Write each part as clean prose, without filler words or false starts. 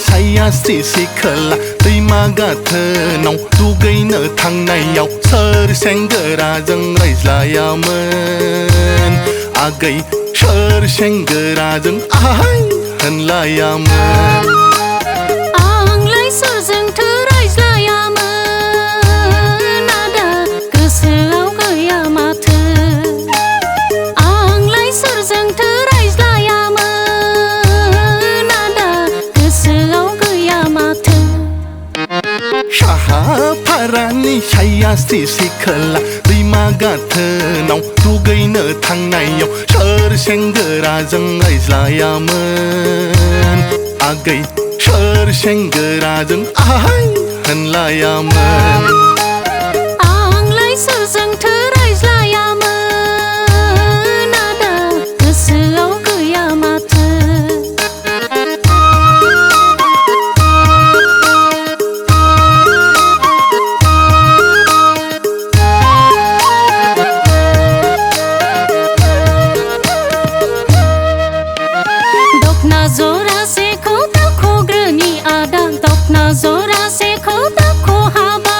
साया स्रि खोला दैमा गाथोनाव दुगैनो थांनायाव सोर सेंग्राजों रायज्लायामोन आगै सोर सेंग्राजों आहाय होनलायामोन आंलाय सोरजोंथो रायज्लायामोन आदा गोसोआव गैया माथो आंलाय सोरजोंथो रायज्लायामोन आदा गोसोआव गैया माथो साहा फारानि साया स्रि खोला दैमा गाथोनाव दुगैनो थांनायाव सोर सेंग्राजों रायज्लायामोन आगै सोर सेंग्राजों आहाय होनलायामोन आंलाय सोरजोंथो रायज्लायामोन आदा गोसोआव गैया माथो दखना जरासेखौ दाख'ग्रोनि आदा दखना जरासेखौ दाख' हाबा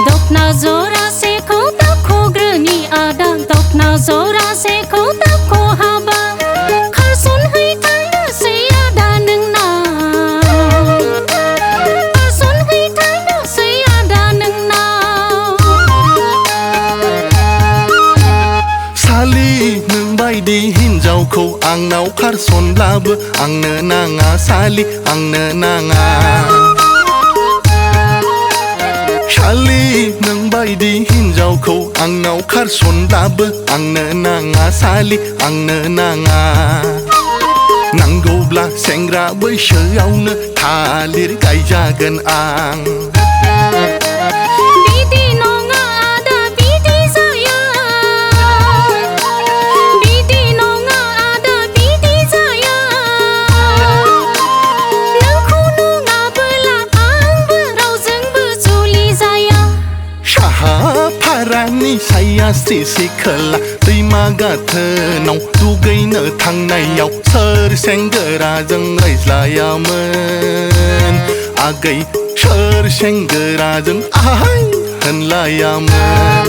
दखना जरासेखौ दाख'ग्रोनि आदा दखना जरासेखौ दाख' हाबा खारसनहैथारनोसै आदा नोंनाव खारसनहैथारनोसै आदा नोंनाव सालि नोंबायदि हिनजावखौ आंनाव खारसनब्लाबो आंनो नाङा सालि आंनो नाङा सालि नोंबायदि हिनजावखौ आंनाव खारसनब्लाबो आंनो नाङा सालि आंनो नाङा नांगौब्ला सेंग्रा बैसोआवनो थालिर गायजागोन आं बिदि नङा आदा बिदि जाया बिदि नङा आदा बिदि जाया नोंखौ नङाबोला आंबो रावजोंबो जुलि जाया साहा फारानि साया स्रि खोला दैमा गाथोनाव दुगैनो थांनायाव सोर सेंग्राजों रायज्लायामोन आगै सोर सेंग्राजों आहाय होनलायामोन